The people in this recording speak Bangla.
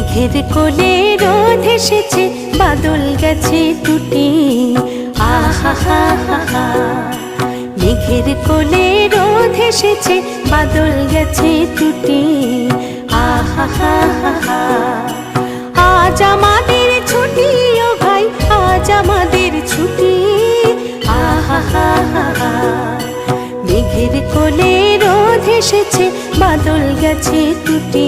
মেঘের কোলে রোদ এসেছে, বাদল গেছে টুটি। আহা হা হা হা, মেঘের কোলে রোদ এসেছে, বাদল গেছে টুটি। আহা হা হা হা, আজ আমাদের ছুটি ও ভাই, আজ আমাদের ছুটি। আহা হা হা হা, মেঘের কোলে রোদ এসেছে, বাদল গেছে টুটি।